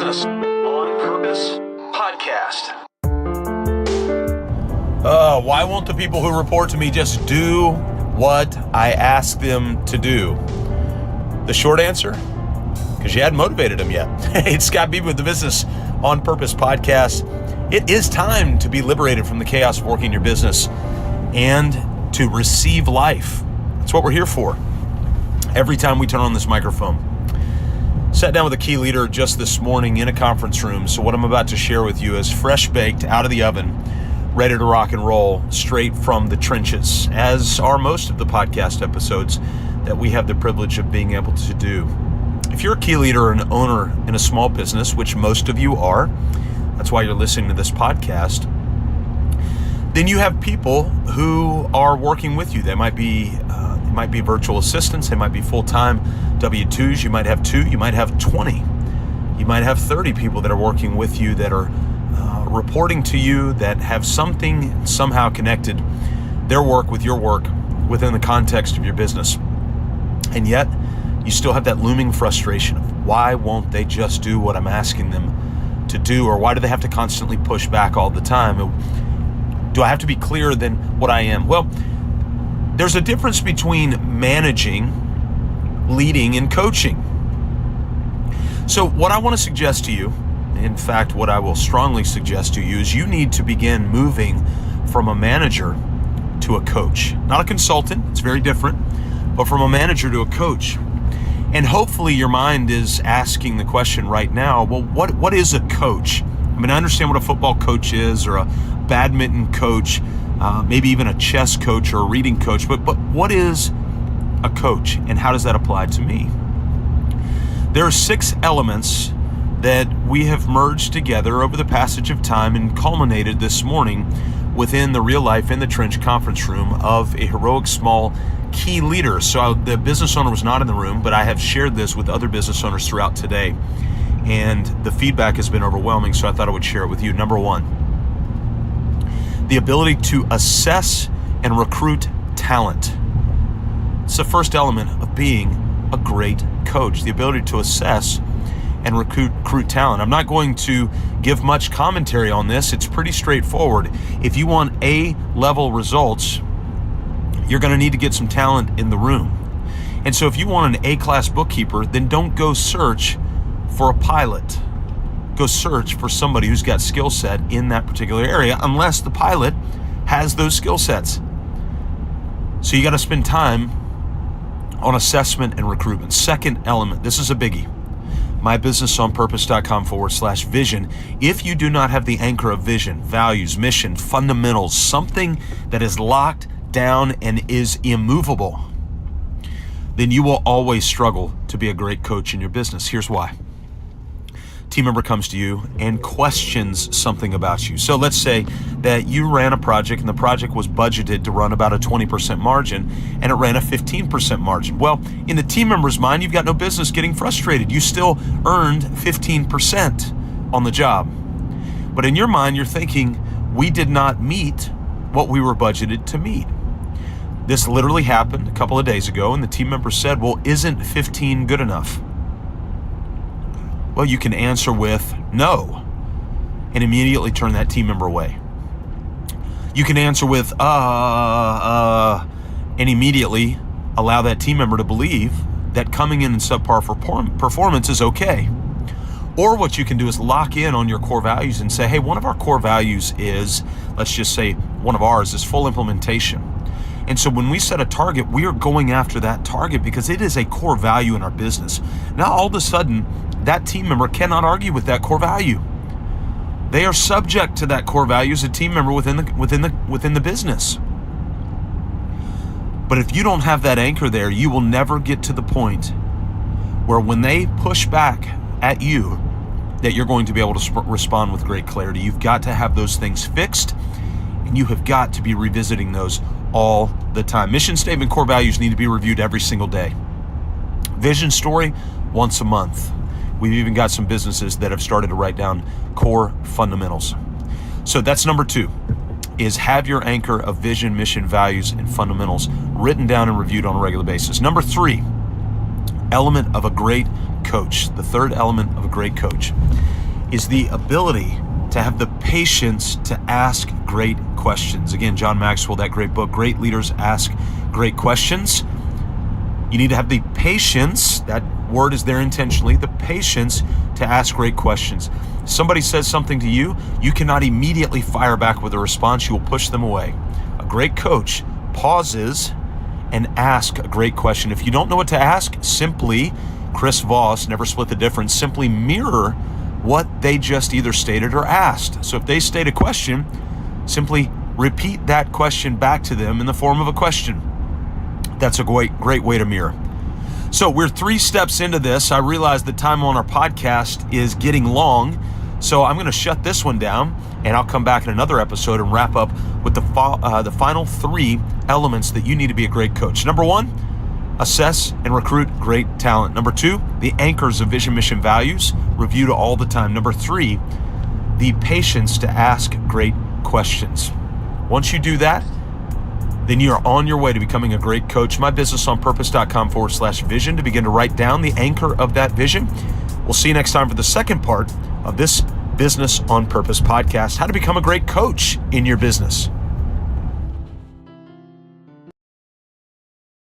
Business on Purpose podcast. Why won't the people who report to me just do what I ask them to do? The short answer, because you hadn't motivated them yet. Hey, it's Scott Beebe with the Business on Purpose podcast. It is time to be liberated from the chaos of working your business and to receive life. That's what we're here for. Every time we turn on this microphone. Sat down with a key leader just this morning in a conference room. So what I'm about to share with you is fresh baked out of the oven, ready to rock and roll straight from the trenches, as are most of the podcast episodes that we have the privilege of being able to do. If you're a key leader or an owner in a small business, which most of you are, that's why you're listening to this podcast, then you have people who are working with you. They might be virtual assistants, they might be full-time W-2s, you might have 2, you might have 20, you might have 30 people that are working with you that are reporting to you, that have something somehow connected their work with your work within the context of your business. And yet, you still have that looming frustration of why won't they just do what I'm asking them to do, or why do they have to constantly push back all the time? Do I have to be clearer than what I am? Well, there's a difference between managing, leading, and coaching. So what I want to suggest to you, in fact, what I will strongly suggest to you, is you need to begin moving from a manager to a coach. Not a consultant, it's very different, but from a manager to a coach. And hopefully your mind is asking the question right now, well, what is a coach? I mean, I understand what a football coach is, or a badminton coach, maybe even a chess coach or a reading coach, but what is a coach and how does that apply to me? There are 6 elements that we have merged together over the passage of time and culminated this morning within the Real Life in the Trench conference room of a heroic small key leader. So the business owner was not in the room, but I have shared this with other business owners throughout today, and the feedback has been overwhelming, so I thought I would share it with you. Number 1, the ability to assess and recruit talent. It's the first element of being a great coach, the ability to assess and recruit talent. I'm not going to give much commentary on this. It's pretty straightforward. If you want A-level results, you're going to need to get some talent in the room. And so if you want an A-class bookkeeper, then don't go search for a pilot. Go search for somebody who's got skill set in that particular area, unless the pilot has those skill sets. So you got to spend time on assessment and recruitment. Second element, this is a biggie. mybusinessonpurpose.com/vision. If you do not have the anchor of vision, values, mission, fundamentals, something that is locked down and is immovable, then you will always struggle to be a great coach in your business. Here's why. Team member comes to you and questions something about you. So let's say that you ran a project and the project was budgeted to run about a 20% margin and it ran a 15% margin. Well, in the team member's mind, you've got no business getting frustrated. You still earned 15% on the job. But in your mind, you're thinking, we did not meet what we were budgeted to meet. This literally happened a couple of days ago, and the team member said, well, isn't 15 good enough? Well, you can answer with no and immediately turn that team member away. You can answer with and immediately allow that team member to believe that coming in subpar performance is okay. Or what you can do is lock in on your core values and say, hey, one of our core values is, let's just say one of ours is full implementation. And so when we set a target, we are going after that target because it is a core value in our business. Now, all of a sudden, that team member cannot argue with that core value. They are subject to that core value as a team member within the business. But if you don't have that anchor there, you will never get to the point where when they push back at you, that you're going to be able to respond with great clarity. You've got to have those things fixed, and you have got to be revisiting those all the time. Mission statement, core values need to be reviewed every single day. Vision story, once a month. We've even got some businesses that have started to write down core fundamentals. So that's number 2, is have your anchor of vision, mission, values, and fundamentals written down and reviewed on a regular basis. Number 3, element of a great coach, the third element of a great coach, is the ability to have the patience to ask great questions. Again, John Maxwell, that great book, Great Leaders Ask Great Questions. You need to have the patience, that word is there intentionally, the patience to ask great questions. Somebody says something to you, you cannot immediately fire back with a response, you will push them away. A great coach pauses and asks a great question. If you don't know what to ask, simply, Chris Voss, Never Split the Difference, simply mirror what they just either stated or asked. So if they state a question, simply repeat that question back to them in the form of a question. That's a great way to mirror. So we're 3 steps into this. I realize the time on our podcast is getting long, so I'm going to shut this one down, and I'll come back in another episode and wrap up with the final 3 elements that you need to be a great coach. Number 1, assess and recruit great talent. Number 2, the anchors of vision, mission, values, reviewed all the time. Number 3, the patience to ask great questions. Once you do that, then you're on your way to becoming a great coach. mybusinessonpurpose.com/vision to begin to write down the anchor of that vision. We'll see you next time for the second part of this Business on Purpose podcast, how to become a great coach in your business.